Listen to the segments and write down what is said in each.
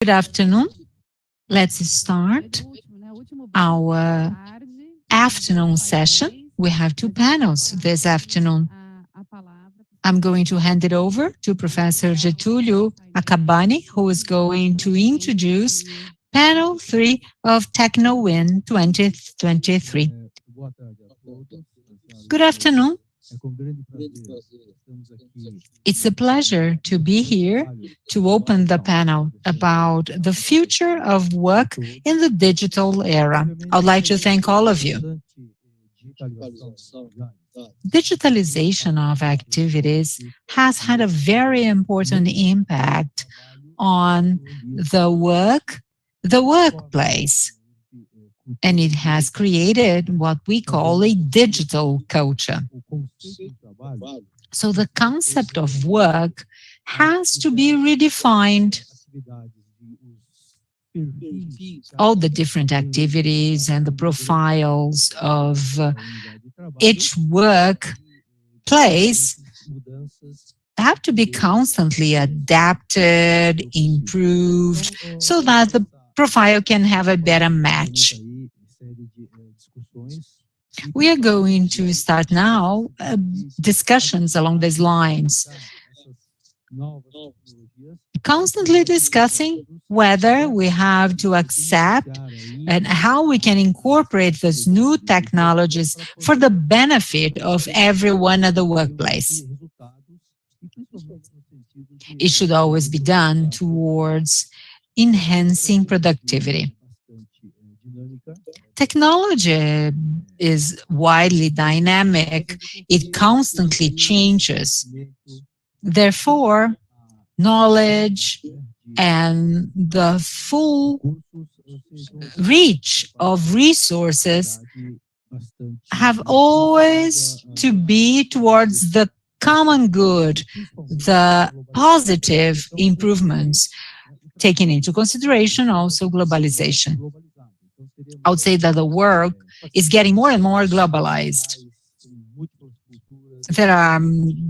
Good afternoon. Let's start our afternoon session. We have two panels this afternoon. I'm going to hand it over to Professor Getúlio Acabani, who is going to introduce panel 3 of TechnoWin 2023. Good afternoon. It's a pleasure to be here to open the panel about the future of work in the digital era. I'd like to thank all of you. Digitalization of activities has had a very important impact on the workplace, and it has created what we call a digital culture. So the concept of work has to be redefined. All the different activities and the profiles of each workplace have to be constantly adapted, improved, so that the profile can have a better match. We are going to start now discussions along these lines, constantly discussing whether we have to accept and how we can incorporate these new technologies for the benefit of everyone at the workplace. It should always be done towards enhancing productivity. Technology is widely dynamic. It constantly changes. Therefore, knowledge and the full reach of resources have always to be towards the common good, the positive improvements, taking into consideration also globalization. I would say that the world is getting more and more globalized. There are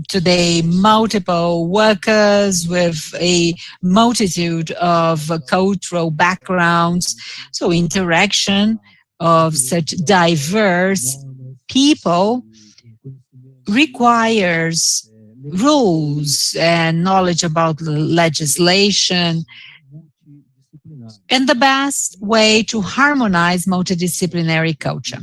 today multiple workers with a multitude of cultural backgrounds, so interaction of such diverse people requires rules and knowledge about legislation, and the best way to harmonize multidisciplinary culture.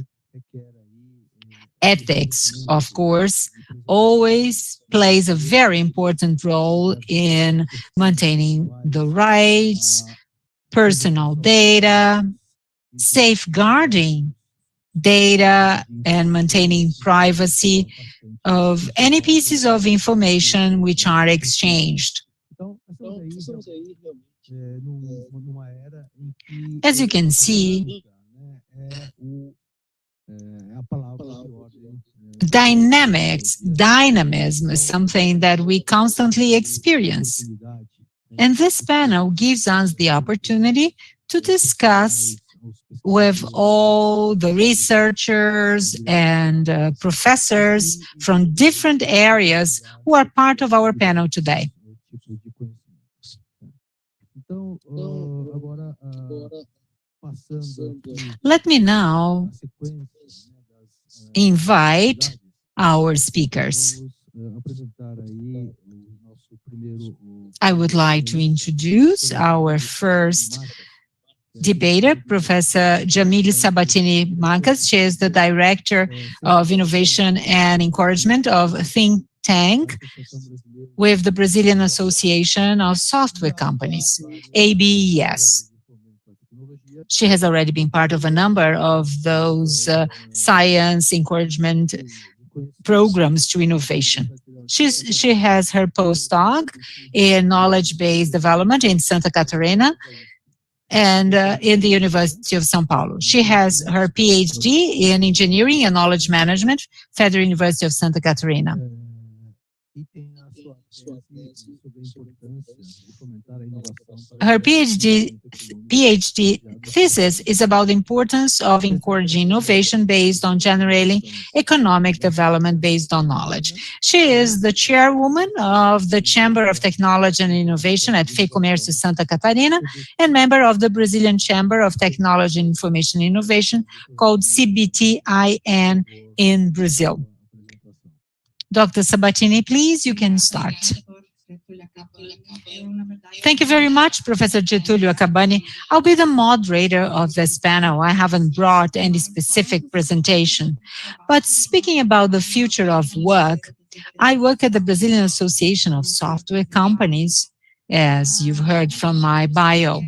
Ethics, of course, always plays a very important role in maintaining the rights, personal data, safeguarding data, and maintaining privacy of any pieces of information which are exchanged. As you can see, dynamism is something that we constantly experience. And this panel gives us the opportunity to discuss with all the researchers and professors from different areas who are part of our panel today. Let me now invite our speakers. I would like to introduce our first debater, Professor Jamile Sabatini Mancas. She is the Director of Innovation and Encouragement of Think Tank with the Brazilian Association of Software Companies, ABES. She has already been part of a number of those science encouragement programs to innovation. She has her postdoc in knowledge-based development in Santa Catarina and in the University of São Paulo. She has her PhD in engineering and knowledge management, Federal University of Santa Catarina. Her PhD PhD thesis is about the importance of encouraging innovation based on generating economic development based on knowledge. She is the chairwoman of the Chamber of Technology and Innovation at FEComércio Santa Catarina and member of the Brazilian Chamber of Technology and Information Innovation called CBTIN in Brazil. Dr. Sabatini, please, you can start. Thank you very much, Professor Getúlio Acabani. I'll be the moderator of this panel. I haven't brought any specific presentation. But speaking about the future of work, I work at the Brazilian Association of Software Companies, as you've heard from my bio.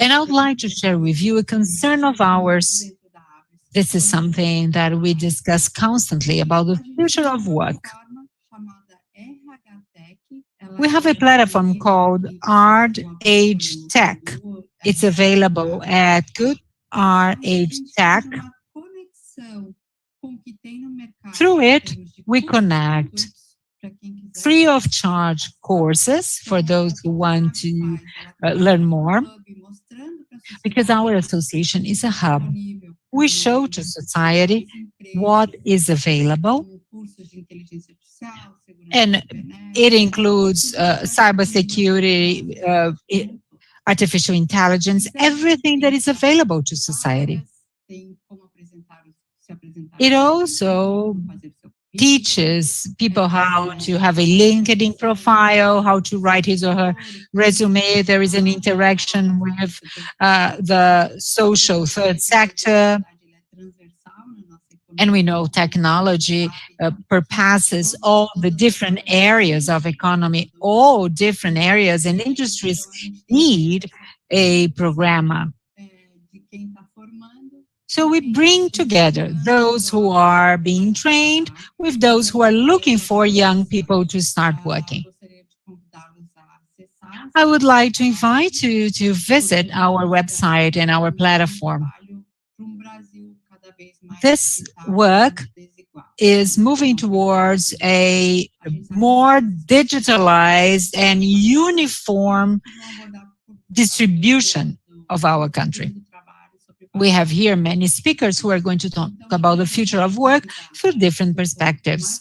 And I would like to share with you a concern of ours. This is something that we discuss constantly about the future of work. We have a platform called Art Age Tech. It's available at Good Art Age Tech. Through it, we connect free of charge courses for those who want to learn more, because our association is a hub. We show to society what is available, and it includes cybersecurity, artificial intelligence, everything that is available to society. It also teaches people how to have a LinkedIn profile, how to write his or her resume. There is an interaction with the social third sector. And we know technology surpasses all the different areas of economy. All different areas and industries need a programmer. So we bring together those who are being trained with those who are looking for young people to start working. I would like to invite you to visit our website and our platform. This work is moving towards a more digitalized and uniform distribution of our country. We have here many speakers who are going to talk about the future of work through different perspectives.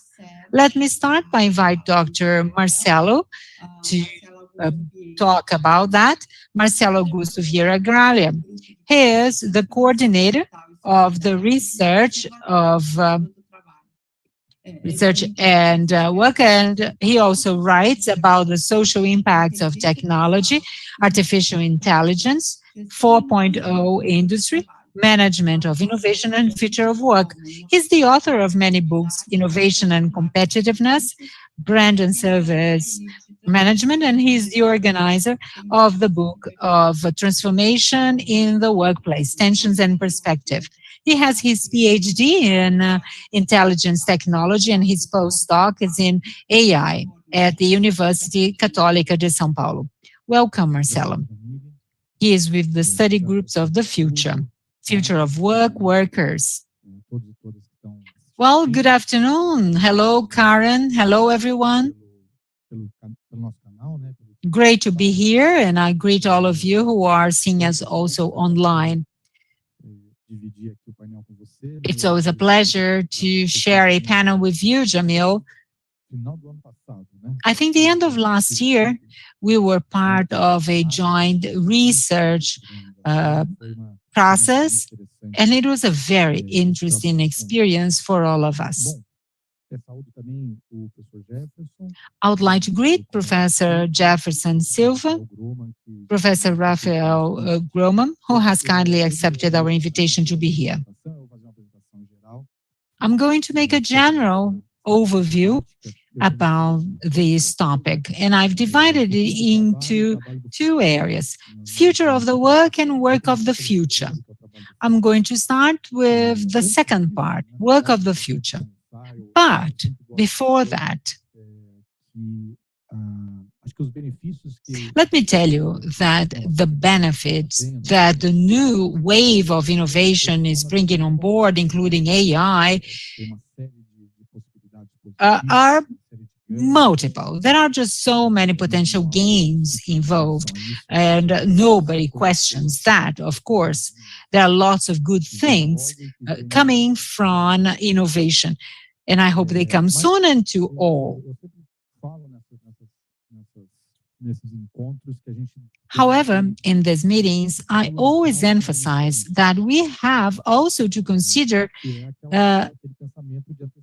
Let me start by inviting Dr. Marcelo to talk about that. Marcelo Augusto Vieira Gralha. He is the coordinator of the research and work, and he also writes about the social impacts of technology, artificial intelligence, 4.0 industry, management of innovation, and future of work. He's the author of many books, Innovation and Competitiveness, Brand and Service Management, and he's the organizer of the book of Transformation in the Workplace, Tensions and Perspective. He has his PhD in intelligence technology, and his postdoc is in AI at the University Católica de São Paulo. Welcome, Marcelo. He is with the study groups of the future of work, workers. Well, good afternoon. Hello, Karen. Hello, everyone. Great to be here, and I greet all of you who are seeing us also online. It's always a pleasure to share a panel with you, Jamil. I think the end of last year, we were part of a joint research process, and it was a very interesting experience for all of us. I would like to greet Professor Jefferson Silva, Professor Rafael Groman, who has kindly accepted our invitation to be here. I'm going to make a general overview about this topic, and I've divided it into two areas: future of the work and work of the future. I'm going to start with the second part, work of the future. But before that, let me tell you that the benefits that the new wave of innovation is bringing on board, including AI, are multiple. There are just so many potential gains involved, and nobody questions that, of course. There are lots of good things coming from innovation, and I hope they come soon and to all. However, in these meetings, I always emphasize that we have also to consider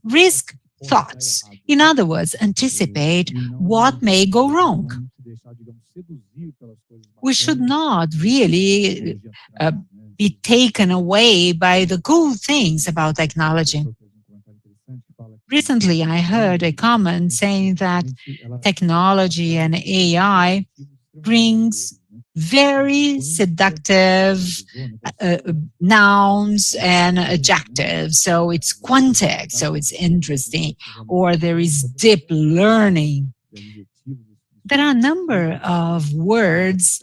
risk thoughts. In other words, anticipate what may go wrong. We should not really be taken away by the cool things about technology. Recently, I heard a comment saying that technology and AI brings very seductive nouns and adjectives. So it's quantic, so it's interesting, or there is deep learning. There are a number of words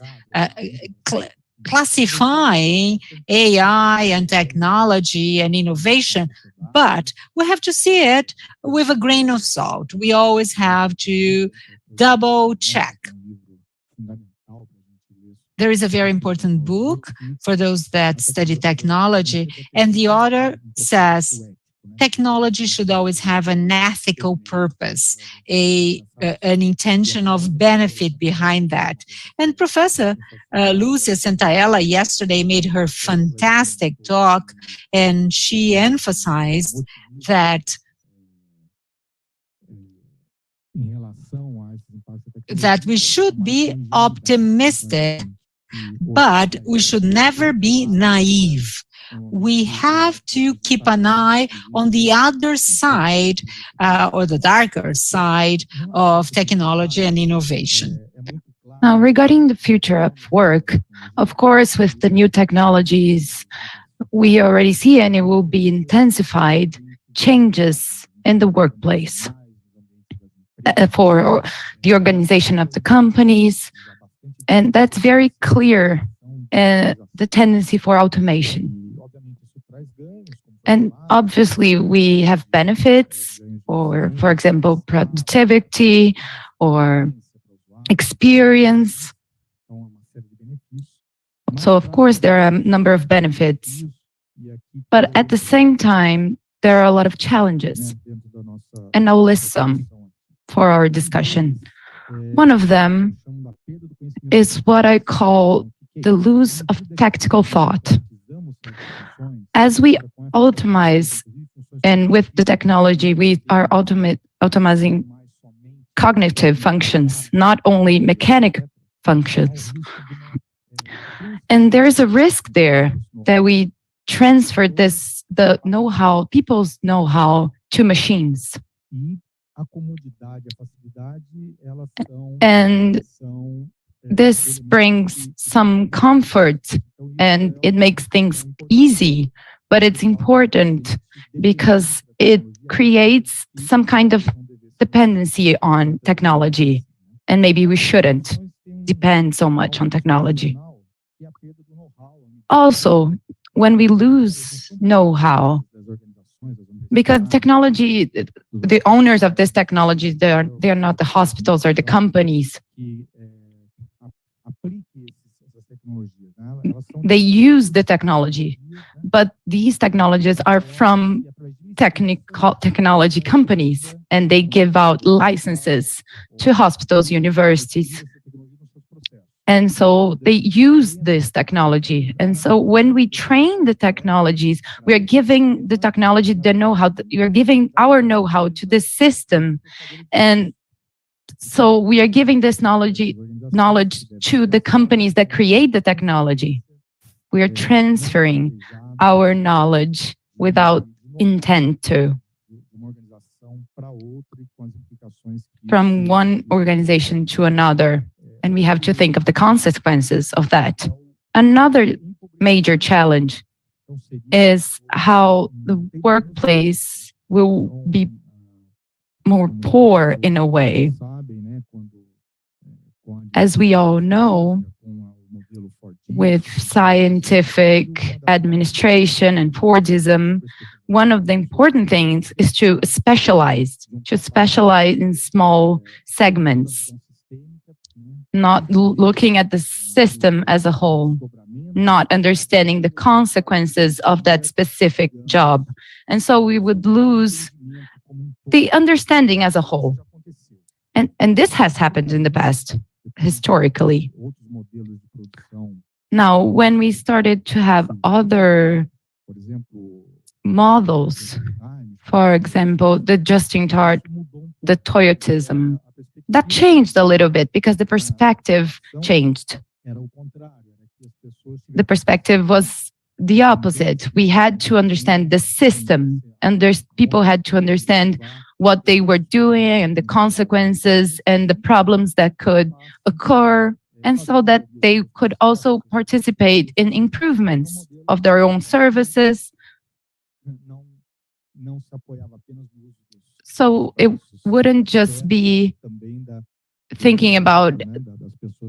classifying AI and technology and innovation, but we have to see it with a grain of salt. We always have to double check. There is a very important book for those that study technology, and the author says technology should always have an ethical purpose, an intention of benefit behind that. And Professor Lucia Santaella yesterday made her fantastic talk, and she emphasized that we should be optimistic, but we should never be naive. We have to keep an eye on the other side, or the darker side of technology and innovation. Now, regarding the future of work, of course, with the new technologies, we already see, and it will be intensified, changes in the workplace for the organization of the companies. And that's very clear, the tendency for automation. And obviously, we have benefits, for example, productivity or experience. So, of course, there are a number of benefits. But at the same time, there are a lot of challenges. And I'll list some for our discussion. One of them is what I call the loss of tactical thought. As we automate, and with the technology, we are automating cognitive functions, not only mechanic functions. And there's a risk there that we transfer the know-how, people's know-how, to machines. And this brings some comfort and it makes things easy, but it's important because it creates some kind of dependency on technology, and maybe we shouldn't depend so much on technology. Also, when we lose know-how, because technology, the owners of this technology, they are not the hospitals or the companies. They use the technology, but these technologies are from technology companies, and they give out licenses to hospitals, universities. And so they use this technology. And so when we train the technologies, we are giving the technology the know-how, we are giving our know-how to the system. And so we are giving this knowledge to the companies that create the technology. We are transferring our knowledge without intent to, from one organization to another. And we have to think of the consequences of that. Another major challenge is how the workplace will be more poor in a way. As we all know, with scientific administration and Fordism, one of the important things is to specialize in small segments, not looking at the system as a whole, not understanding the consequences of that specific job. And so we would lose the understanding as a whole. And this has happened in the past, historically. Now, when we started to have other models, for example, the just-in-time, the Toyotism, that changed a little bit because the perspective changed. The perspective was the opposite. We had to understand the system, and people had to understand what they were doing and the consequences and the problems that could occur, and so that they could also participate in improvements of their own services. So it wouldn't just be thinking about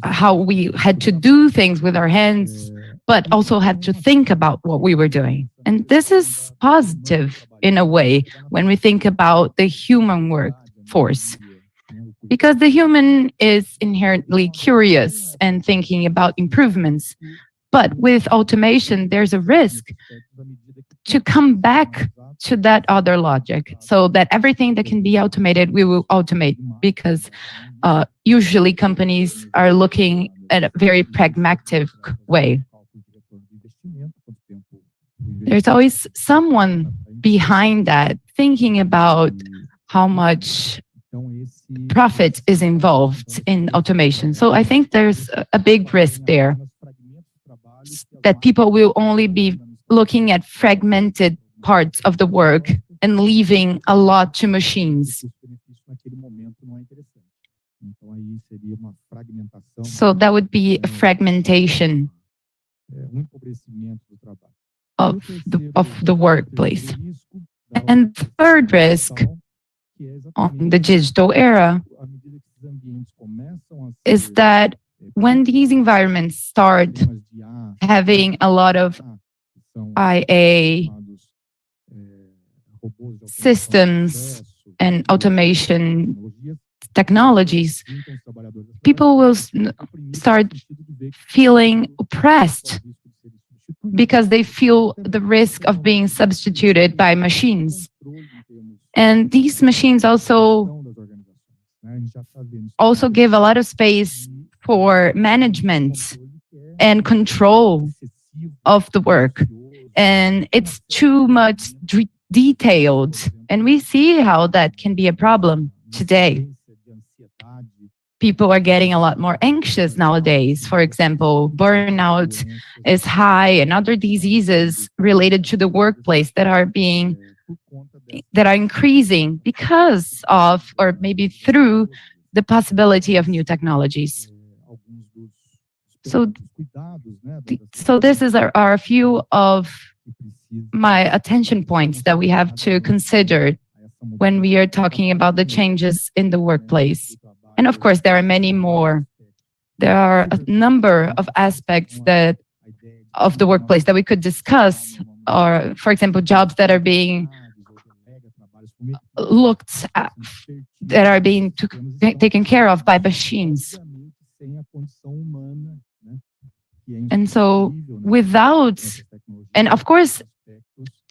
how we had to do things with our hands, but also had to think about what we were doing. And this is positive in a way when we think about the human workforce, because the human is inherently curious and thinking about improvements. But with automation, there's a risk to come back to that other logic, so that everything that can be automated, we will automate, because usually companies are looking at a very pragmatic way. There's always someone behind that thinking about how much profit is involved in automation. So I think there's a big risk there, that people will only be looking at fragmented parts of the work and leaving a lot to machines. So that would be a fragmentation of the workplace. And the third risk on the digital era is that when these environments start having a lot of IA systems and automation technologies, people will start feeling oppressed because they feel the risk of being substituted by machines. And these machines also give a lot of space for management and control of the work. And it's too much detailed. And we see how that can be a problem today. People are getting a lot more anxious nowadays. For example, burnout is high, and other diseases related to the workplace that are increasing because of, or maybe through, the possibility of new technologies. So this is a few of my attention points that we have to consider when we are talking about the changes in the workplace. And of course, there are many more. There are a number of aspects of the workplace that we could discuss, or, for example, jobs that are being looked at, that are being taken care of by machines. And so and of course,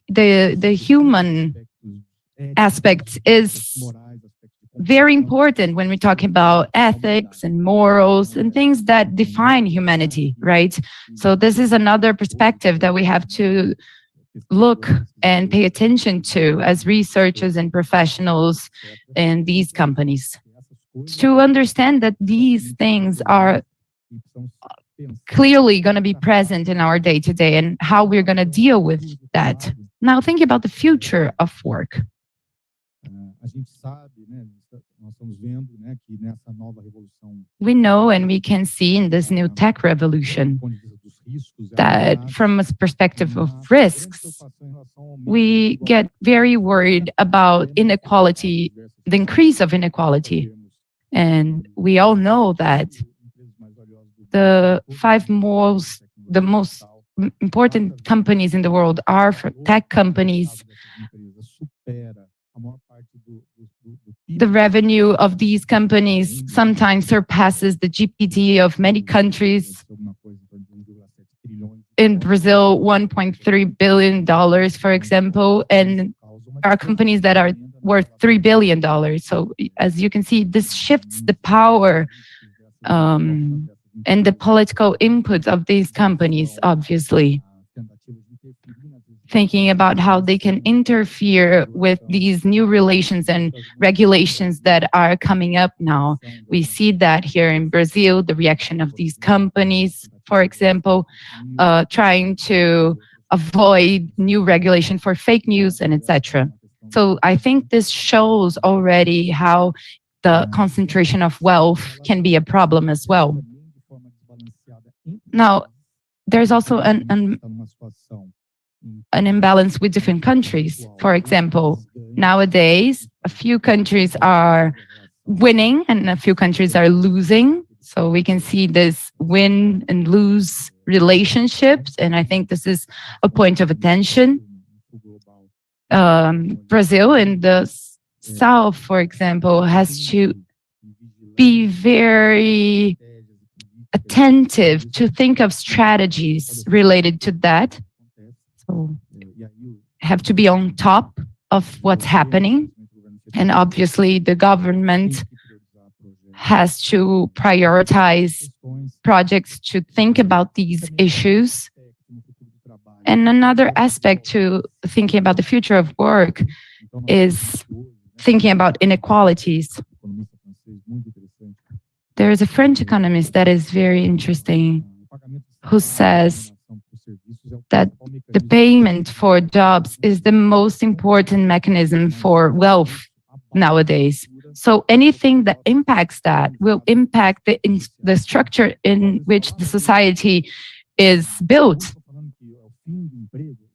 the human aspect is very important when we're talking about ethics and morals and things that define humanity, right? So this is another perspective that we have to look and pay attention to as researchers and professionals in these companies, to understand that these things are clearly going to be present in our day-to-day and how we're going to deal with that. Now, think about the future of work. We know, and we can see in this new tech revolution, that from a perspective of risks, we get very worried about inequality, the increase of inequality. And we all know that the most important companies in the world are tech companies. The revenue of these companies sometimes surpasses the GDP of many countries. In Brazil, $1.3 billion, for example, and are companies that are worth $3 billion. So as you can see, this shifts the power and the political input of these companies, obviously. Thinking about how they can interfere with these new relations and regulations that are coming up now. We see that here in Brazil, the reaction of these companies, for example, trying to avoid new regulation for fake news and etc. So I think this shows already how the concentration of wealth can be a problem as well. Now, there's also an imbalance with different countries. For example, nowadays, a few countries are winning and a few countries are losing. So we can see this win and lose relationships. And I think this is a point of attention. Brazil in the south, for example, has to be very attentive to think of strategies related to that. So have to be on top of what's happening. And obviously the government has to prioritize projects to think about these issues. And another aspect to thinking about the future of work is thinking about inequalities. There is a French economist that is very interesting who says that the payment for jobs is the most important mechanism for wealth nowadays. So anything that impacts that will impact the structure in which the society is built.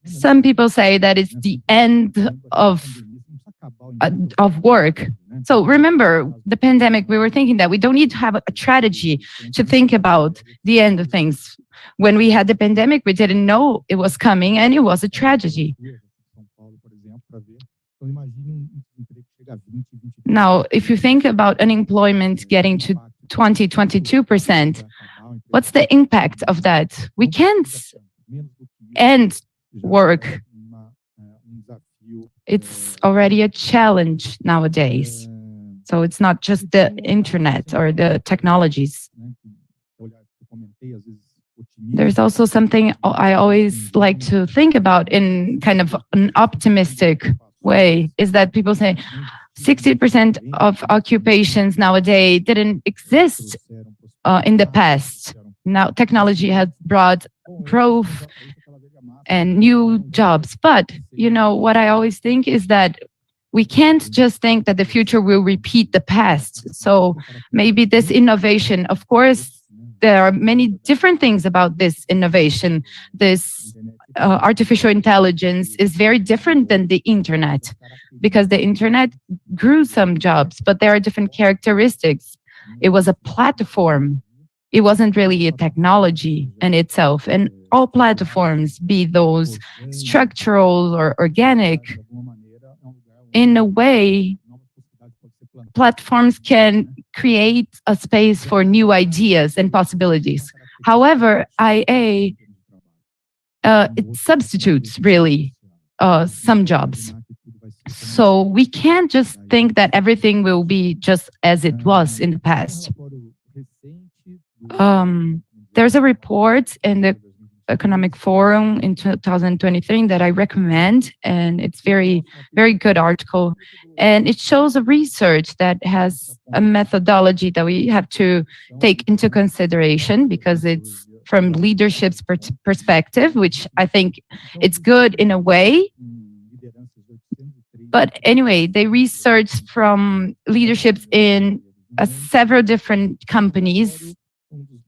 Some people say that it's the end of work. So remember the pandemic, we were thinking that we don't need to have a strategy to think about the end of things. When we had the pandemic, we didn't know it was coming and it was a tragedy. Now, if you think about unemployment getting to 22%, what's the impact of that? We can't end work. It's already a challenge nowadays. So it's not just the internet or the technologies. There's also something I always like to think about in kind of an optimistic way, is that people say 60% of occupations nowadays didn't exist in the past. Now technology has brought growth and new jobs. But, you know, what I always think is that we can't just think that the future will repeat the past. So maybe this innovation, of course, there are many different things about this innovation. This artificial intelligence is very different than the internet, because the internet grew some jobs, but there are different characteristics. It was a platform. It wasn't really a technology in itself. And all platforms, be those structural or organic, in a way, platforms can create a space for new ideas and possibilities. However, IA, it substitutes really some jobs. So we can't just think that everything will be just as it was in the past. There's a report in the Economic Forum in 2023 that I recommend, and it's very, very good article. And it shows a research that has a methodology that we have to take into consideration, because it's from leadership's perspective, which I think it's good in a way. But anyway, they researched from leaderships in several different companies.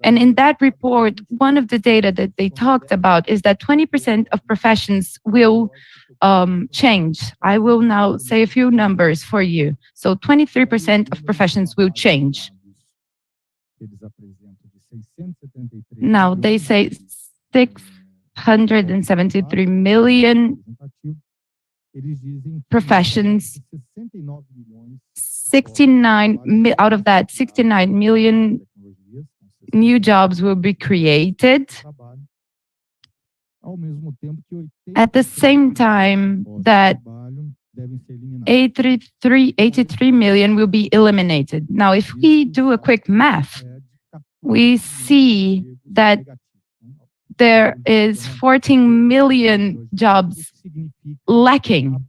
And in that report, one of the data that they talked about is that 20% of professions will change. I will now say a few numbers for you. So 23% of professions will change. Now they say 673 million professions. 69 out of that, 69 million new jobs will be created. At the same time that 83 million will be eliminated. Now, if we do a quick math, we see that there is 14 million jobs lacking.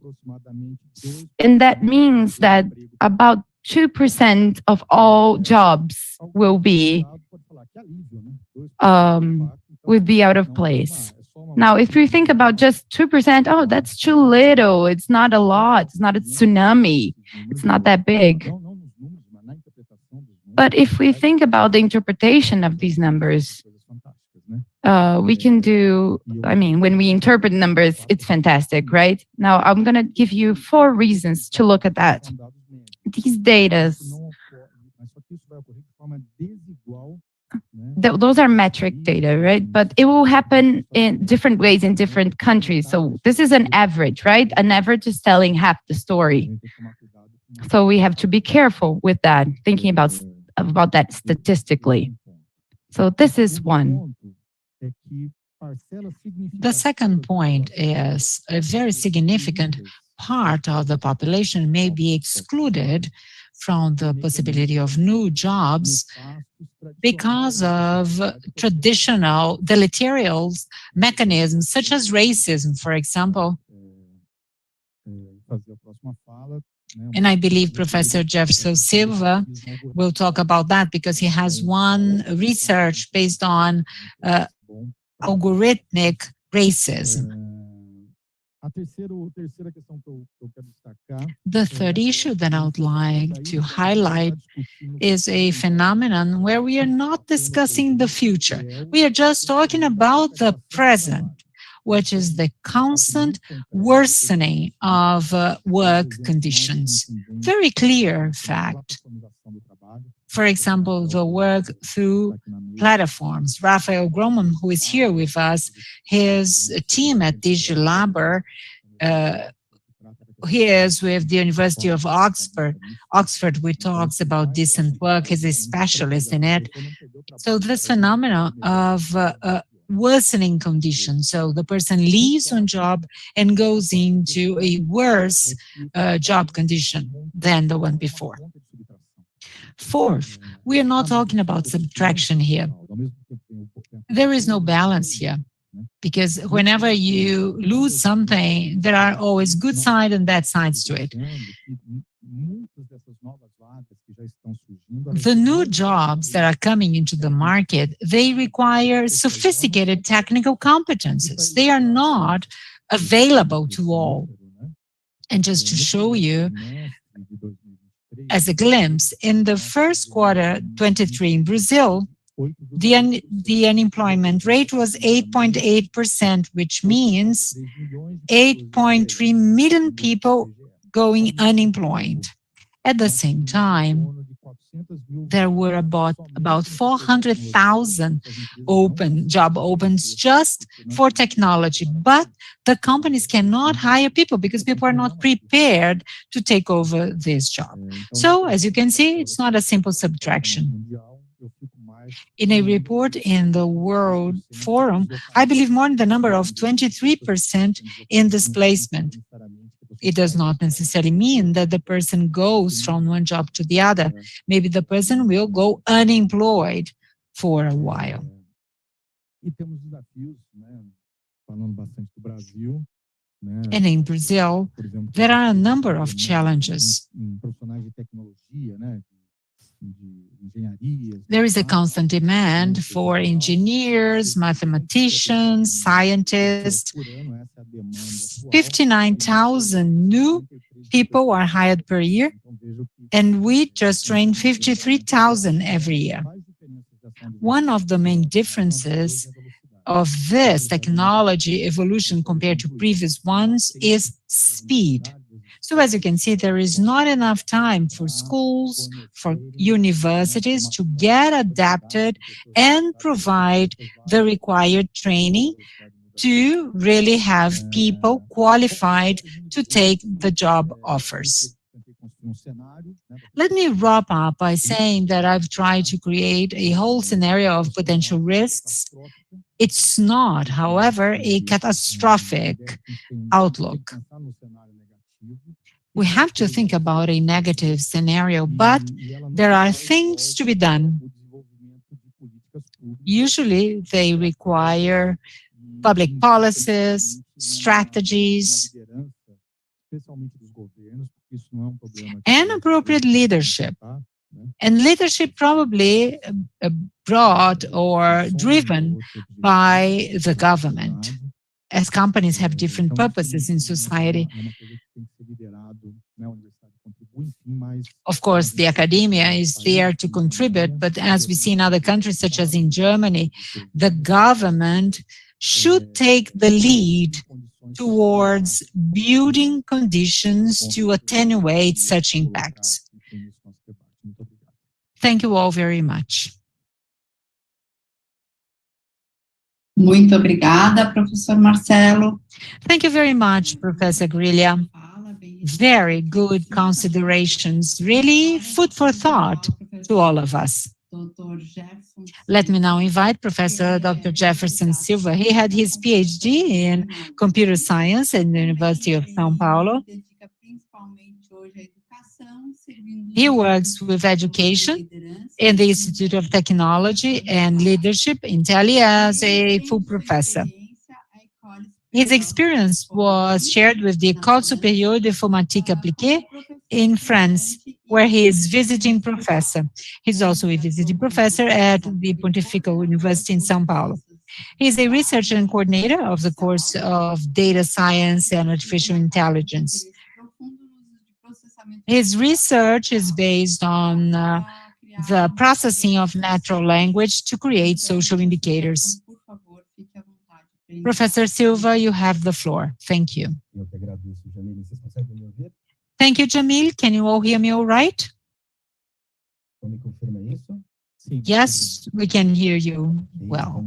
And that means that about 2% of all jobs will be out of place. Now, if you think about just 2%, oh, that's too little. It's not a lot. It's not a tsunami. It's not that big. But if we think about the interpretation of these numbers, we can do, when we interpret numbers, it's fantastic, right? Now, I'm going to give you 4 reasons to look at that. These data, those are metric data, right? But it will happen in different ways in different countries. So this is an average, right? An average is telling half the story. So we have to be careful with that, thinking about that statistically. So this is one. The second point is a very significant part of the population may be excluded from the possibility of new jobs because of traditional deleterious mechanisms such as racism, for example. And I believe Professor Jefferson Silva will talk about that because he has one research based on algorithmic racism. The third issue that I would like to highlight is a phenomenon where we are not discussing the future. We are just talking about the present, which is the constant worsening of work conditions. Very clear fact. For example, the work through platforms. Rafael Groman, who is here with us, his team at DigiLabor, he is with the University of Oxford, which talks about decent work. He's a specialist in it. So this phenomenon of worsening conditions. So the person leaves one job and goes into a worse job condition than the one before. Fourth, we are not talking about subtraction here. There is no balance here, because whenever you lose something, there are always good sides and bad sides to it. The new jobs that are coming into the market, they require sophisticated technical competences. They are not available to all. And just to show you, as a glimpse, in the first quarter 23 in Brazil, the unemployment rate was 8.8%, which means 8.3 million people going unemployed. At the same time, there were about 400,000 job opens just for technology, but the companies cannot hire people because people are not prepared to take over this job. So, as you can see, it's not a simple subtraction. In a report in the World Forum, I believe more than the number of 23% in displacement. It does not necessarily mean that the person goes from one job to the other. Maybe the person will go unemployed for a while. And in Brazil, there are a number of challenges. There is a constant demand for engineers, mathematicians, scientists. 59,000 new people are hired per year, and we just train 53,000 every year. One of the main differences of this technology evolution compared to previous ones is speed. So as you can see, there is not enough time for schools, for universities to get adapted and provide the required training to really have people qualified to take the job offers. Let me wrap up by saying that I've tried to create a whole scenario of potential risks. It's not, however, a catastrophic outlook. We have to think about a negative scenario, but there are things to be done. Usually, they require public policies, strategies, and appropriate leadership. And leadership probably brought or driven by the government, as companies have different purposes in society. Of course, the academia is there to contribute, but as we see in other countries, such as in Germany, the government should take the lead towards building conditions to attenuate such impacts. Thank you all very much. Muito obrigada, Professor Marcelo. Thank you very much, Professor Grilha. Very good considerations, really food for thought to all of us. Let me now invite Professor Dr. Jefferson Silva. He had his PhD in computer science at the University of São Paulo. He works with education in the Institute of Technology and Leadership in Italy as a full professor. His experience was shared with the École Supérieure d'Informatique Appliquée in France, where he is visiting professor. He's also a visiting professor at the Pontifical University in São Paulo. He is a researcher and coordinator of the course of Data Science and Artificial Intelligence. His research is based on the processing of natural language to create social indicators. Professor Silva, you have the floor. Thank you. Thank you, Jamil. Can you all hear me all right? Yes, we can hear you well.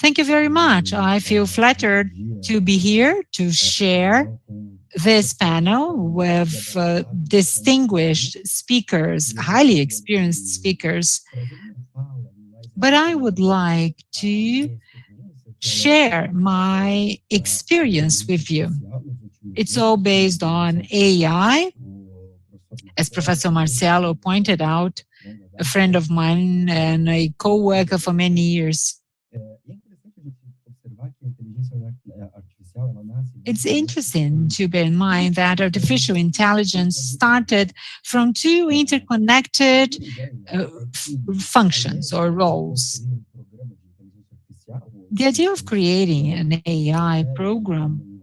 Thank you very much. I feel flattered to be here to share this panel with distinguished speakers, highly experienced speakers. But I would like to share my experience with you. It's all based on AI. As Professor Marcelo pointed out, a friend of mine and a co-worker for many years. It's interesting to bear in mind that artificial intelligence started from two interconnected functions or roles. The idea of creating an AI program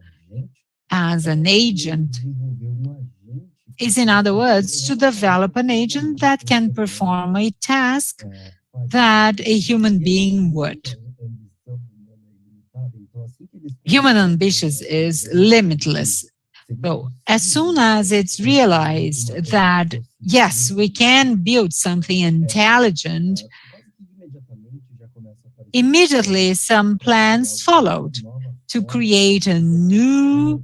as an agent is, in other words, to develop an agent that can perform a task that a human being would. Human ambition is limitless. So as soon as it's realized that, yes, we can build something intelligent, immediately some plans followed to create a new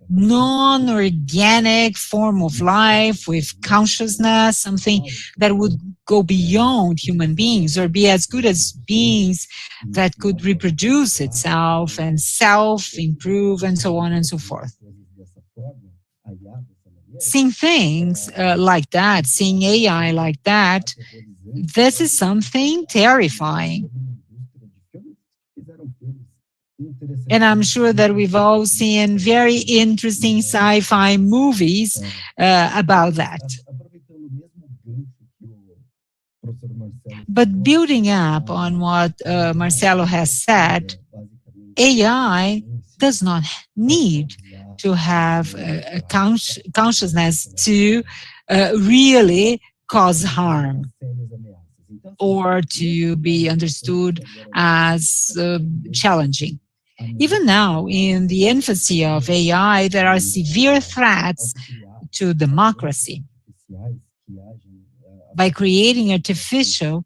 non-organic form of life with consciousness, something that would go beyond human beings or be as good as beings that could reproduce itself and self-improve and so on and so forth. Seeing things like that, seeing AI like that, this is something terrifying. And I'm sure that we've all seen very interesting sci-fi movies about that. But building up on what Marcelo has said, AI does not need to have a consciousness to really cause harm or to be understood as challenging. Even now, in the infancy of AI, there are severe threats to democracy. By creating artificial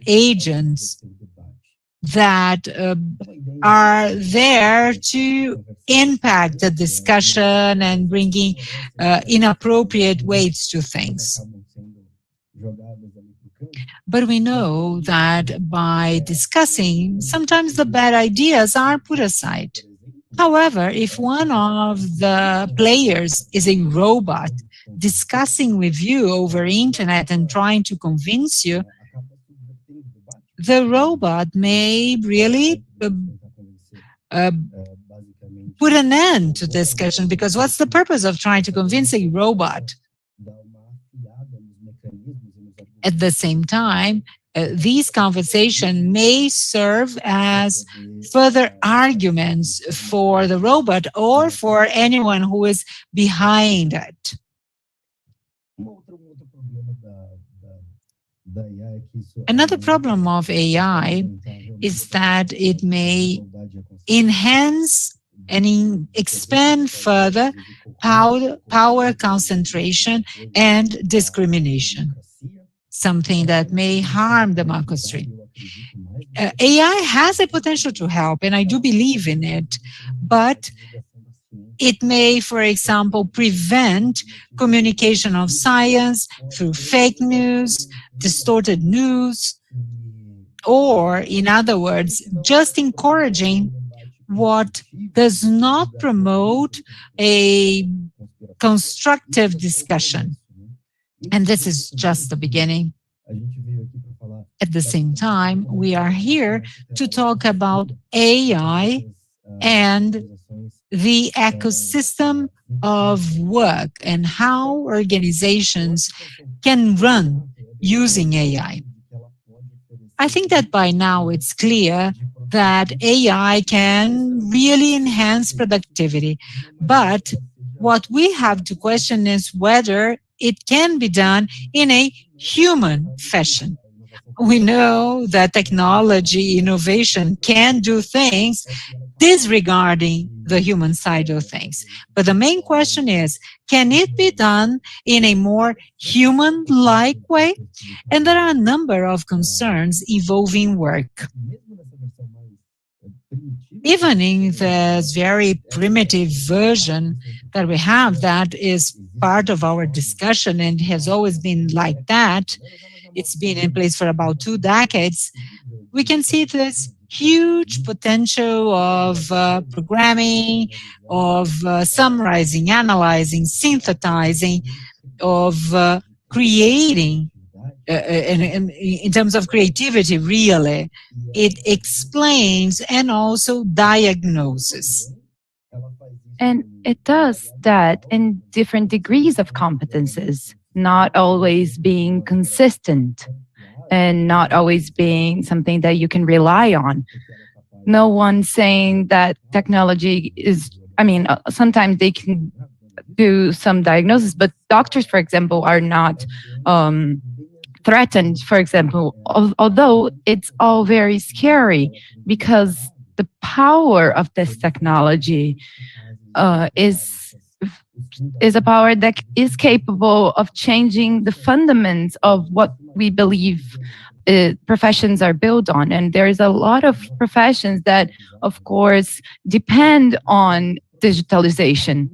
agents, that are there to impact the discussion and bringing inappropriate weights to things. But we know that by discussing, sometimes the bad ideas are put aside. However, if one of the players is a robot discussing with you over internet and trying to convince you, the robot may really put an end to discussion, because what's the purpose of trying to convince a robot? At the same time, these conversations may serve as further arguments for the robot or for anyone who is behind it. Another problem of AI is that it may enhance and expand further power concentration and discrimination, something that may harm democracy. AI has a potential to help, and I do believe in it, but it may, for example, prevent communication of science through fake news, distorted news, or, in other words, just encouraging what does not promote a constructive discussion. And this is just the beginning. At the same time, we are here to talk about AI and the ecosystem of work and how organizations can run using AI. I think that by now it's clear that AI can really enhance productivity, but what we have to question is whether it can be done in a human fashion. We know that technology innovation can do things disregarding the human side of things. But the main question is, can it be done in a more human-like way? And there are a number of concerns involving work. Even in this very primitive version that we have, that is part of our discussion and has always been like that, it's been in place for about 2 decades, we can see this huge potential of programming, of summarizing, analyzing, synthesizing, of creating, in terms of creativity, really. It explains and also diagnoses. And it does that in different degrees of competences, not always being consistent and not always being something that you can rely on. No one's saying that technology is, sometimes they can do some diagnosis, but doctors, for example, are not threatened, for example, although it's all very scary because the power of this technology is a power that is capable of changing the fundamentals of what we believe professions are built on. And there's a lot of professions that, of course, depend on digitalization,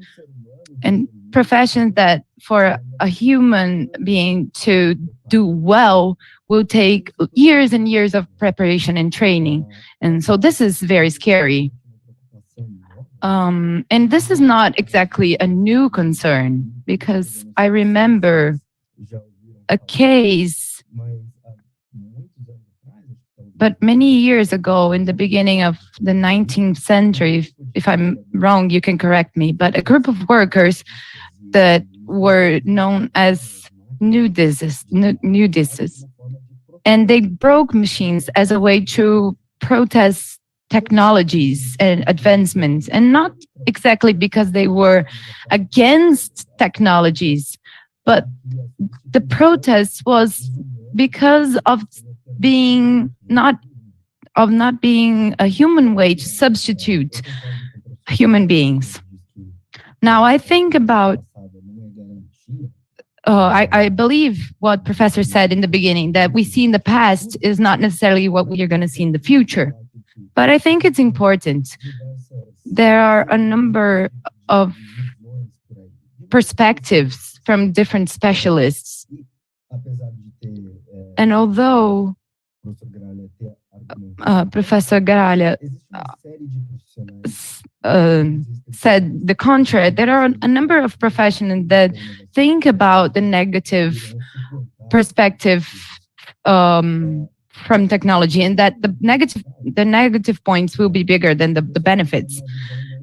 and professions that for a human being to do well will take years and years of preparation and training. And so this is very scary. And this is not exactly a new concern, because I remember a case, but many years ago, in the beginning of the 19th century, if I'm wrong, you can correct me, but a group of workers that were known as nudists, and they broke machines as a way to protest technologies and advancements, and not exactly because they were against technologies, but the protest was because of not being a human way to substitute human beings. Now I think about I believe what Professor said in the beginning, that we see in the past is not necessarily what we are going to see in the future. But I think it's important. There are a number of perspectives from different specialists. And although Professor Gralha said the contrary, there are a number of professionals that think about the negative perspective from technology, and that the negative points will be bigger than the benefits.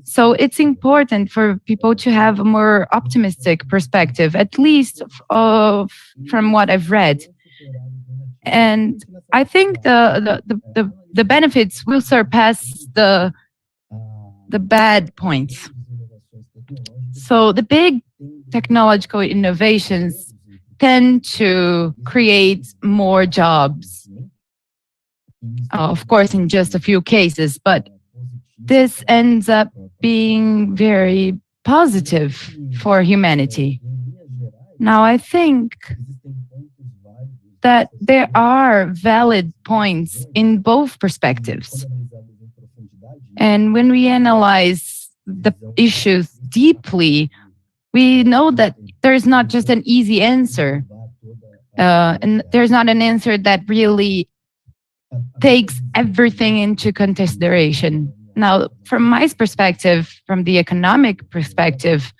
So it's important for people to have a more optimistic perspective, at least from what I've read. And I think the benefits will surpass the bad points. So the big technological innovations tend to create more jobs. Of course, in just a few cases, but this ends up being very positive for humanity. Now, I think that there are valid points in both perspectives. And when we analyze the issues deeply, we know that there's not just an easy answer. And there's not an answer that really takes everything into consideration. Now, from my perspective, from the economic perspective,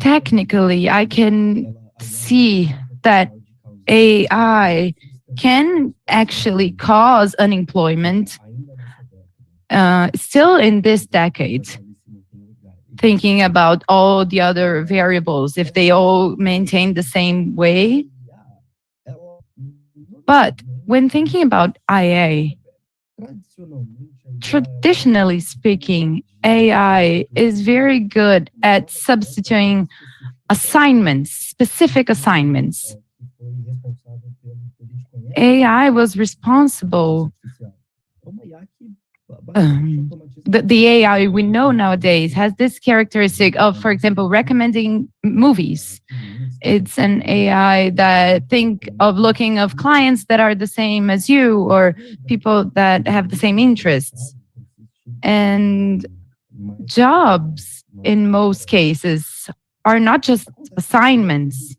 technically, I can see that AI can actually cause unemployment still in this decade. Thinking about all the other variables, if they all maintain the same way. But when thinking about IA, traditionally speaking, AI is very good at substituting assignments, specific assignments. AI was responsible. The AI we know nowadays has this characteristic of, for example, recommending movies. It's an AI that think of looking of clients that are the same as you, or people that have the same interests. And jobs, in most cases, are not just assignments.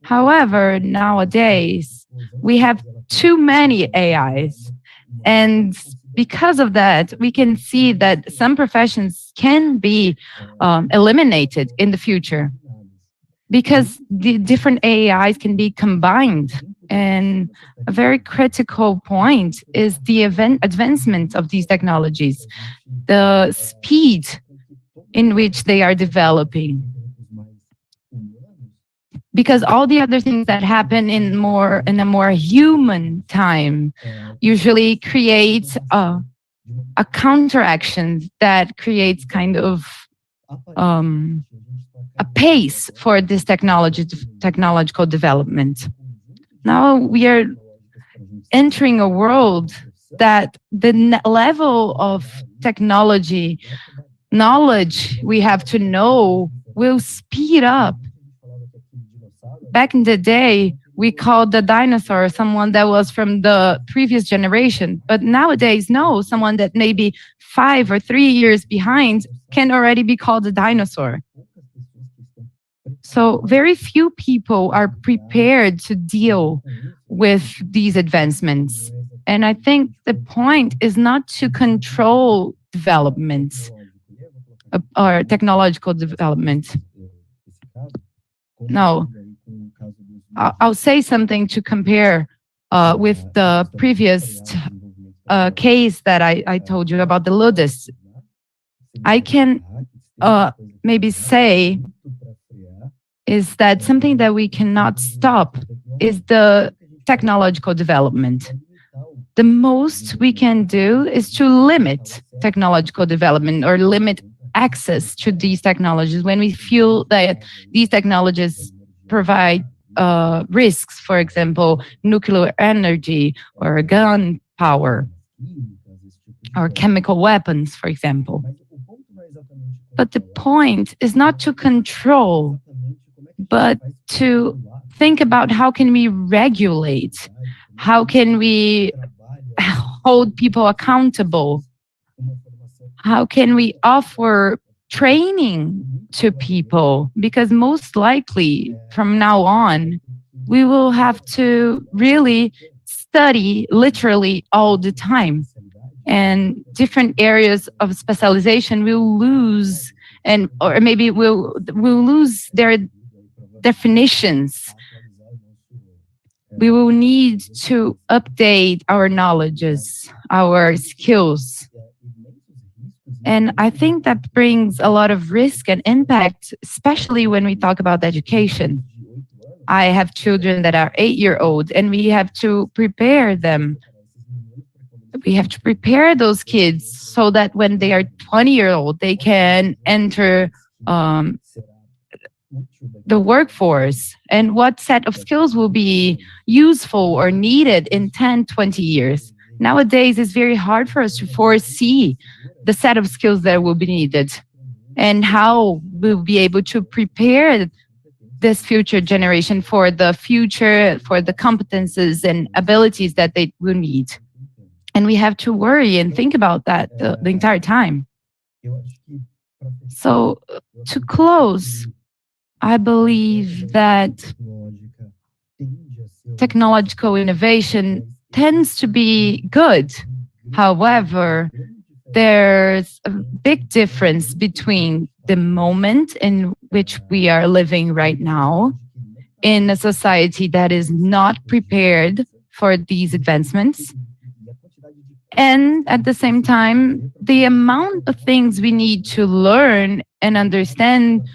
However, nowadays, we have too many AIs. And because of that, we can see that some professions can be eliminated in the future, because the different AIs can be combined. And a very critical point is the advancement of these technologies, the speed in which they are developing. Because all the other things that happen in a more human time usually creates a counteraction that creates kind of a pace for this technological development. Now we are entering a world that the level of technology, knowledge we have to know will speed up. Back in the day, we called the dinosaur someone that was from the previous generation. But nowadays, no, someone that may be 5 or 3 years behind can already be called a dinosaur. So very few people are prepared to deal with these advancements. And I think the point is not to control development or technological development. No. I'll say something to compare with the previous case that I told you about the ludists. I can maybe say is that something that we cannot stop is the technological development. The most we can do is to limit technological development or limit access to these technologies when we feel that these technologies provide risks, for example, nuclear energy or gun power or chemical weapons, for example. But the point is not to control, but to think about how can we regulate, how can we hold people accountable, how can we offer training to people, because most likely from now on, we will have to really study literally all the time. And different areas of specialization will lose, and or maybe will lose their definitions. We will need to update our knowledges, our skills. And I think that brings a lot of risk and impact, especially when we talk about education. I have children that are 8-year-old, and we have to prepare them. We have to prepare those kids so that when they are 20-year-old, they can enter the workforce. And what set of skills will be useful or needed in 10, 20 years? Nowadays, it's very hard for us to foresee the set of skills that will be needed and how we'll be able to prepare this future generation for the future, for the competences and abilities that they will need. And we have to worry and think about that the entire time. So to close, I believe that technological innovation tends to be good. However, there's a big difference between the moment in which we are living right now in a society that is not prepared for these advancements, and at the same time, the amount of things we need to learn and understand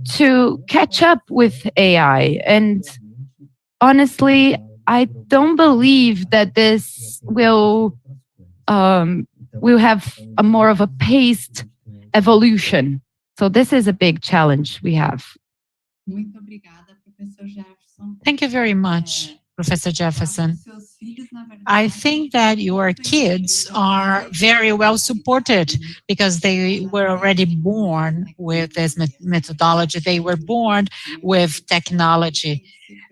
to catch up with AI. And honestly, I don't believe that this will have a more of a paced evolution. So this is a big challenge we have. Thank you very much, Professor Jefferson. I think that your kids are very well supported because they were already born with this methodology. They were born with technology.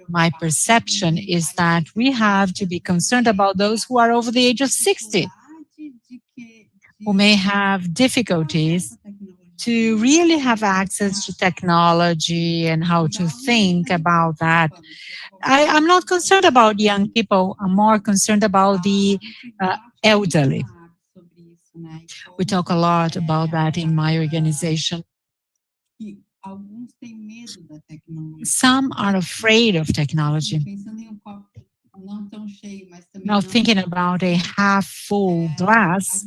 My perception is that we have to be concerned about those who are over the age of 60, who may have difficulties to really have access to technology and how to think about that. I'm not concerned about young people. I'm more concerned about the elderly. We talk a lot about that in my organization. Some are afraid of technology. Now, thinking about a half full glass,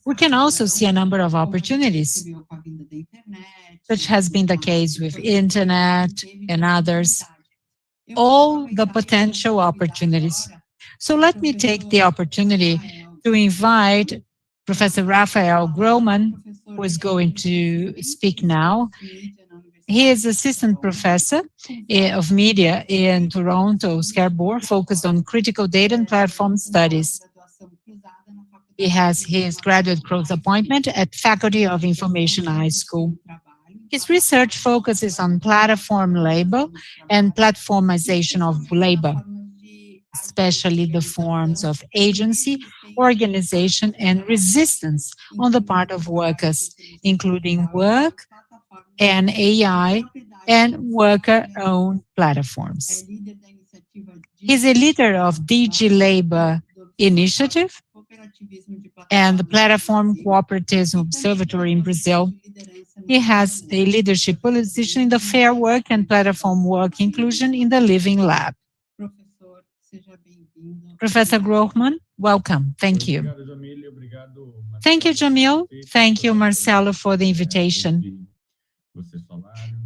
we can also see a number of opportunities, such has been the case with internet and others, all the potential opportunities. So let me take the opportunity to invite Professor Raphael Grohmann, who is going to speak now. He is assistant professor of media in Toronto, Scarborough, focused on critical data and platform studies. He has his graduate course appointment at Faculty of Information High School. His research focuses on platform labor and platformization of labor, especially the forms of agency, organization, and resistance on the part of workers, including work and AI and worker-owned platforms. He's a leader of DG Labor Initiative and the Platform Cooperative Observatory in Brazil. He has a leadership position in the Fair Work and Platform Work Inclusion in the Living Lab. Professor Grohmann, welcome. Thank you. Thank you, Jamil. Thank you, Marcelo, for the invitation.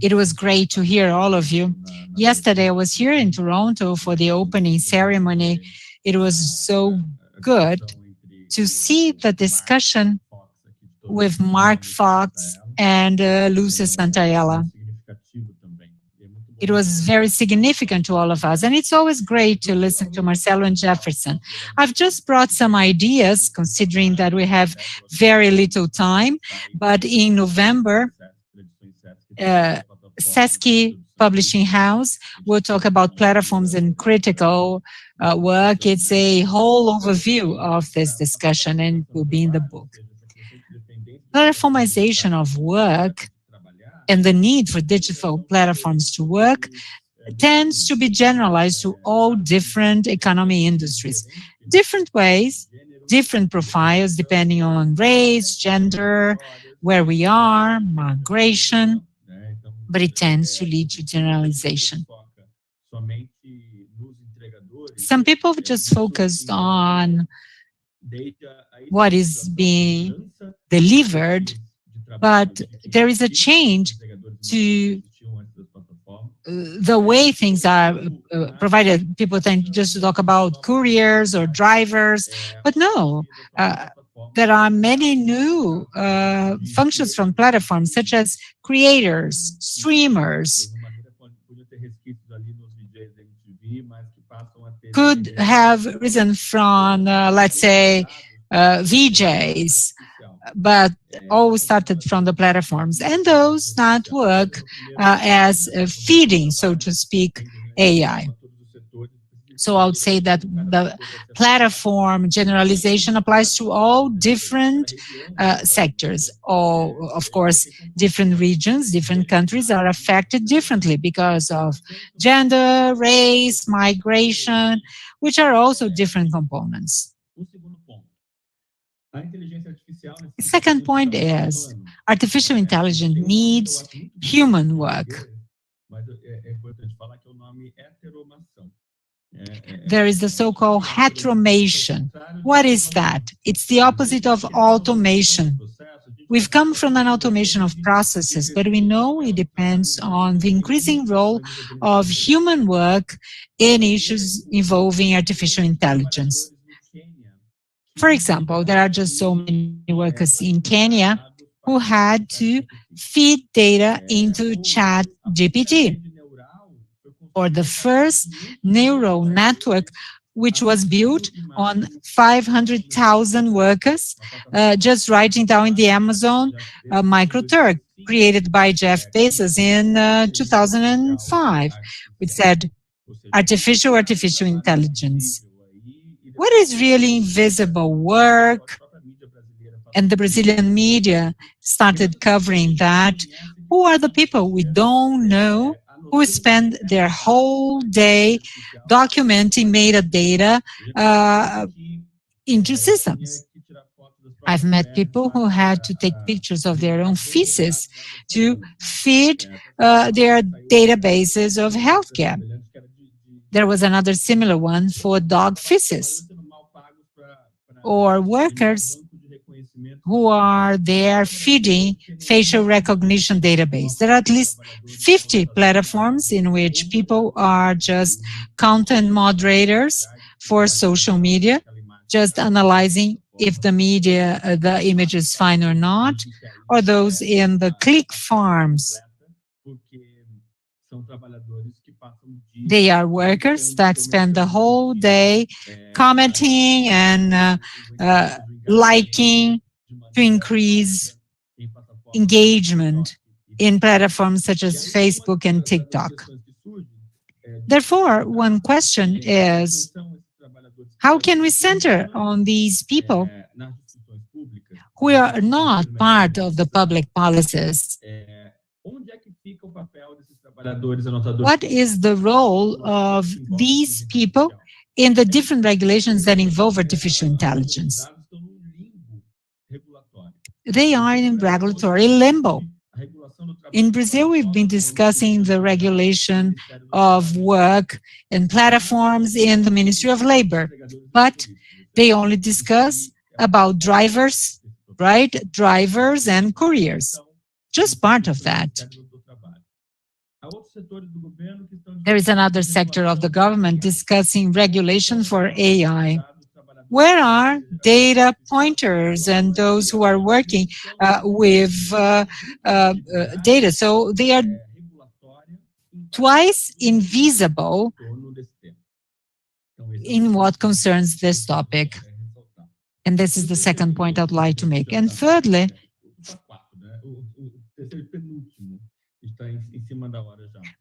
It was great to hear all of you. Yesterday, I was here in Toronto for the opening ceremony. It was so good to see the discussion with Mark Fox and Lúcia Santaella. It was very significant to all of us, and it's always great to listen to Marcelo and Jefferson. I've just brought some ideas, considering that we have very little time, but in November, PUC Publishing House will talk about platforms and critical work. It's a whole overview of this discussion and will be in the book. Platformization of work and the need for digital platforms to work tends to be generalized to all different economy industries. Different ways, different profiles, depending on race, gender, where we are, migration, but it tends to lead to generalization. Some people just focused on what is being delivered, but there is a change to the way things are provided. People tend just to talk about couriers or drivers, but no, there are many new functions from platforms, such as creators, streamers, could have risen from, let's say, VJs, but all started from the platforms, and those that work as feeding, so to speak, AI. So I would say that the platform generalization applies to all different sectors. All, of course, different regions, different countries are affected differently because of gender, race, migration, which are also different components. The second point is artificial intelligence needs human work. There is the so-called heteromation. What is that? It's the opposite of automation. We've come from an automation of processes, but we know it depends on the increasing role of human work in issues involving artificial intelligence. For example, there are just so many workers in Kenya who had to feed data into ChatGPT, or the first neural network, which was built on 500,000 workers, just writing down in the Amazon micro-Turk, created by Jeff Bezos in 2005, which said, artificial intelligence. What is really invisible work? And the Brazilian media started covering that. Who are the people we don't know who spend their whole day documenting metadata into systems? I've met people who had to take pictures of their own feces to feed their databases of healthcare. There was another similar one for dog feces, or workers who are there feeding facial recognition database. There are at least 50 platforms in which people are just content moderators for social media, just analyzing if the media, the image is fine or not, or those in the click farms. They are workers that spend the whole day commenting and liking to increase engagement in platforms such as Facebook and TikTok. Therefore, one question is, how can we center on these people who are not part of the public policies? What is the role of these people in the different regulations that involve artificial intelligence? They are in regulatory limbo. In Brazil, we've been discussing the regulation of work and platforms in the Ministry of Labor, but they only discuss about drivers, right? Drivers and couriers, just part of that. There is another sector of the government discussing regulation for AI. Where are data pointers and those who are working with data? So they are twice invisible in what concerns this topic. And this is the second point I'd like to make. And thirdly,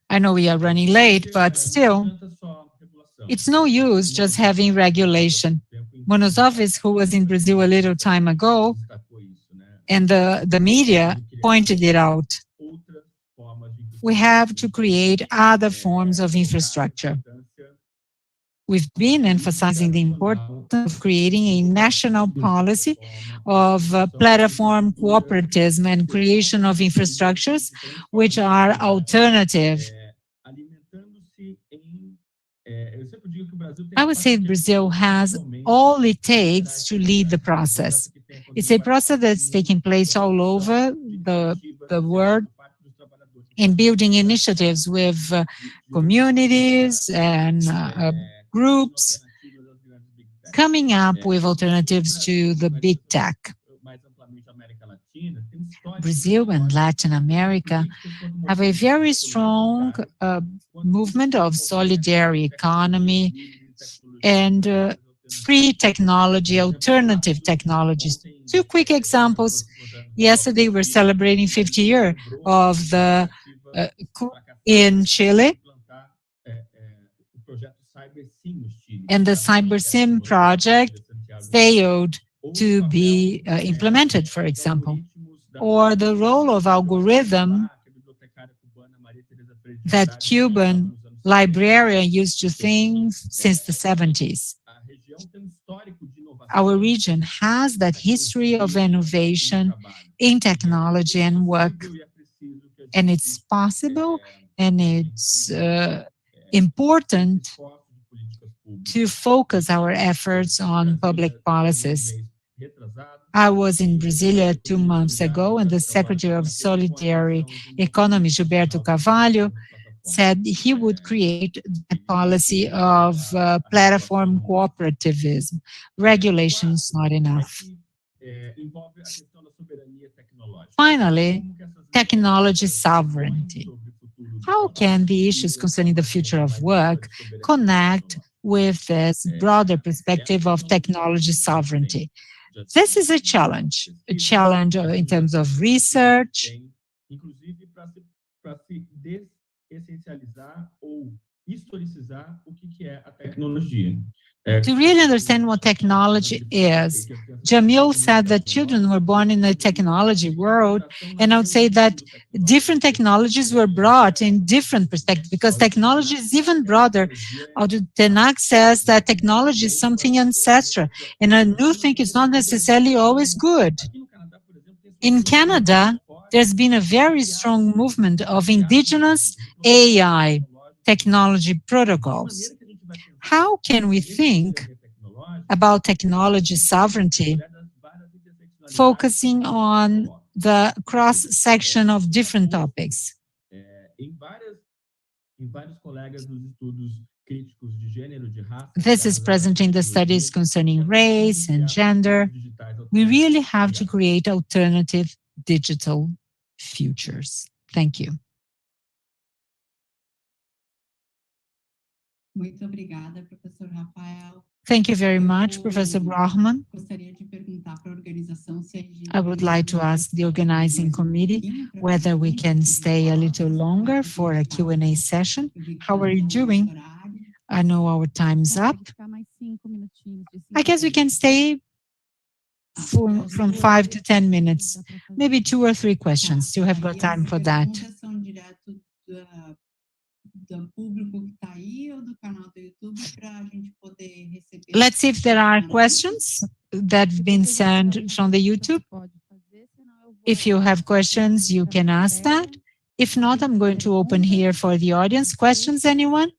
I know we are running late, but still, it's no use just having regulation. Monosofis, who was in Brazil a little time ago, and the media pointed it out. We have to create other forms of infrastructure. We've been emphasizing the importance of creating a national policy of platform cooperativism and creation of infrastructures which are alternative. I would say Brazil has all it takes to lead the process. It's a process that's taking place all over the world in building initiatives with communities and groups coming up with alternatives to the big tech. Brazil and Latin America have a very strong movement of solidarity economy and free technology, alternative technologies. Two quick examples. Yesterday, we're celebrating 50 years of the coup in Chile, and the CyberSim project failed to be implemented, for example, or the role of algorithm that Cuban librarian used to think since the 70s. Our region has that history of innovation in technology and work, and it's possible and it's important to focus our efforts on public policies. I was in Brasilia 2 months ago, and the Secretary of Solidarity Economy, Gilberto Carvalho, said he would create a policy of platform cooperativism. Regulation is not enough. Finally, technology sovereignty. How can the issues concerning the future of work connect with this broader perspective of technology sovereignty? This is a challenge in terms of research, to really understand what technology is. Jamil said that children were born in a technology world, and I would say that different technologies were brought in different perspectives, because technology is even broader. Tenak says that technology is something ancestral, and a new thing is not necessarily always good. In Canada, there's been a very strong movement of indigenous AI technology protocols. How can we think about technology sovereignty, focusing on the cross-section of different topics? This is present in the studies concerning race and gender. We really have to create alternative digital futures. Thank you. Muito obrigada, professor Rafael. Thank you very much, Professor Brahman. I would like to ask the organizing committee whether we can stay a little longer for a Q&A session. How are you doing? I know our time's up. I guess we can stay from 5 to 10 minutes, maybe 2 or 3 questions. Still have got time for that. Let's see if there are questions that have been sent from the YouTube. If you have questions, you can ask that. If not, I'm going to open here for the audience. Questions, anyone?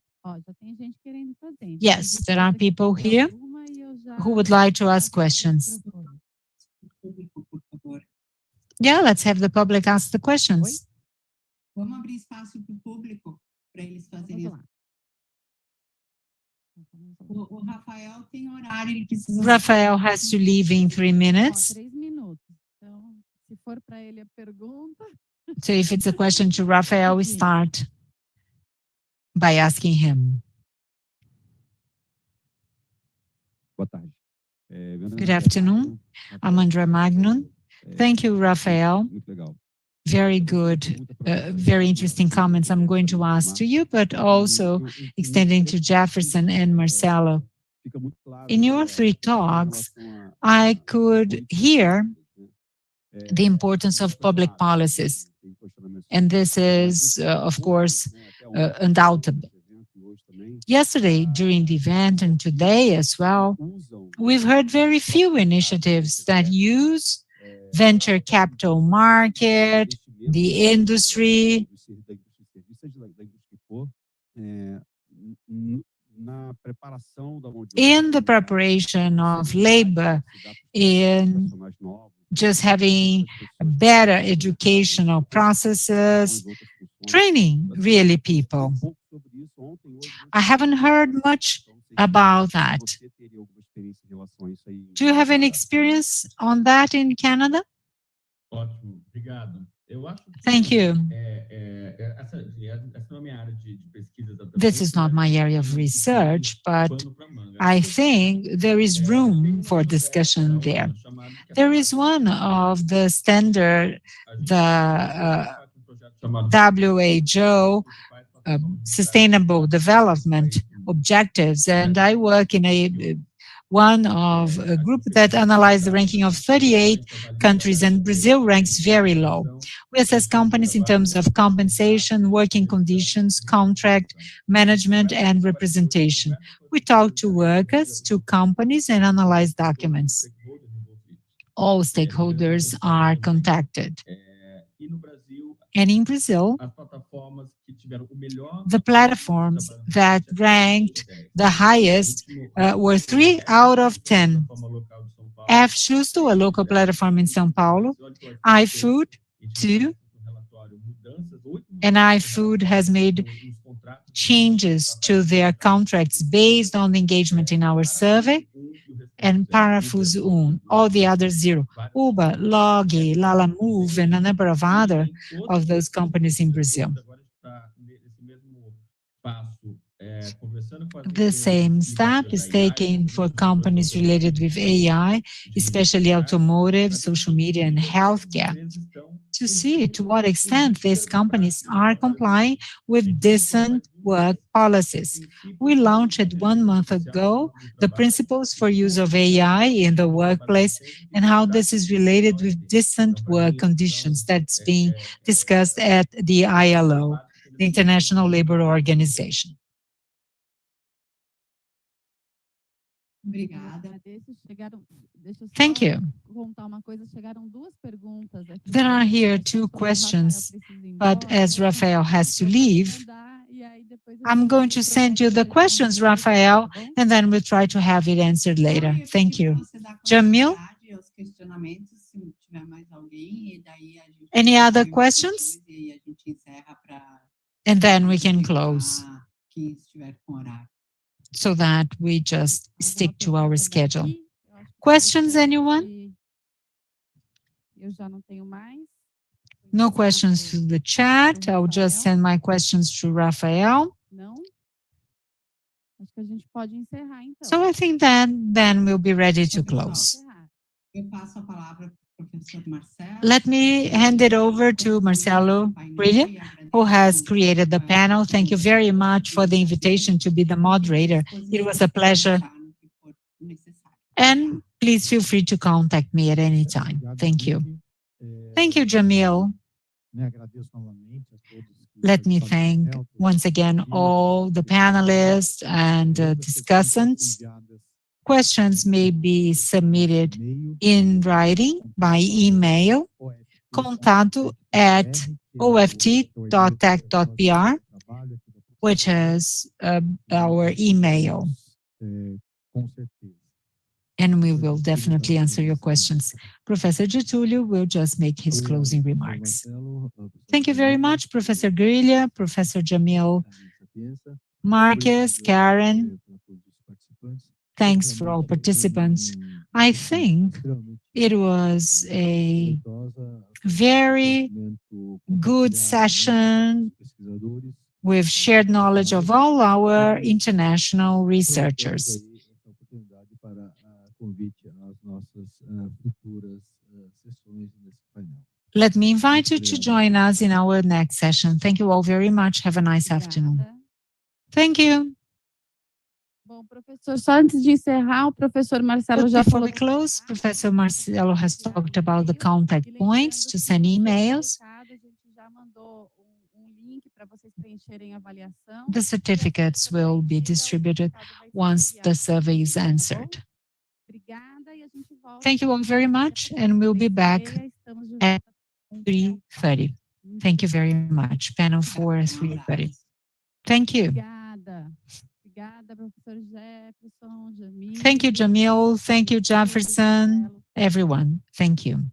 Yes, there are people here who would like to ask questions. Yeah, let's have the public ask the questions. Rafael has to leave in 3 minutes. So if it's a question to Rafael, we start. by asking him. Good afternoon. I'm André Magnon. Thank you, Rafael. Very good, very interesting comments I'm going to ask to you, but also extending to Jefferson and Marcelo. In your three talks, I could hear the importance of public policies. And this is, of course, undoubtable. Yesterday, during the event, and today as well, we've heard very few initiatives that use venture capital market, the industry, in the preparation of labor, in just having better educational processes, training really people. I haven't heard much about that. Do you have any experience on that in Canada? Thank you. This is not my area of research, but I think there is room for discussion there. There is one of the standard, the WHO Sustainable Development Objectives, and I work in one of a group that analyzed the ranking of 38 countries, and Brazil ranks very low. We assess companies in terms of compensation, working conditions, contract management, and representation. We talk to workers, to companies, and analyze documents. All stakeholders are contacted. And in Brazil, the platforms that ranked the highest were 3 out of 10. F Justo, a local platform in São Paulo, iFood, 2, and iFood has made changes to their contracts based on the engagement in our survey, and Parafuso, all the others 0. Uber, Log, Lala Move, and a number of other of those companies in Brazil. The same step is taken for companies related with AI, especially automotive, social media, and healthcare, to see to what extent these companies are complying with decent work policies. We launched 1 month ago the principles for use of AI in the workplace and how this is related with decent work conditions that's being discussed at the ILO, the International Labour Organization. Thank you. There are here 2 questions, but as Rafael has to leave, I'm going to send you the questions, Rafael, and then we'll try to have it answered later. Thank you. Jamil? Any other questions? And then we can close, so that we just stick to our schedule. Questions, anyone? No questions through the chat. I'll just send my questions to Rafael. So I think then we'll be ready to close. Let me hand it over to Marcelo Brilha, who has created the panel. Thank you very much for the invitation to be the moderator. It was a pleasure. And please feel free to contact me at any time. Thank you. Thank you, Jamil. Let me thank once again all the panelists and discussants. Questions may be submitted in writing by email, contato@oft.tech.br, which is our email. And we will definitely answer your questions. Professor Getúlio will just make his closing remarks. Thank you very much, Professor Grilla, Professor Jamil, Marcus, Karen. Thanks for all participants. I think it was a very good session with shared knowledge of all our international researchers. Let me invite you to join us in our next session. Thank you all very much. Have a nice afternoon. Thank you. Bom, professor, só antes de encerrar, o professor Marcelo já Before falou. we close, Professor Marcelo has talked about the contact points to send emails. A gente já mandou link para vocês preencherem a avaliação. The certificates will be distributed once the survey is answered. Obrigada e a gente volta. Thank you all very much, and we'll be back at 3:30. Thank you very much. Panel 4, 3:30. Thank you. Obrigada. Obrigada, professor Jefferson, Jamil. Thank you, Jamil. Thank you, Jefferson. Everyone, thank you.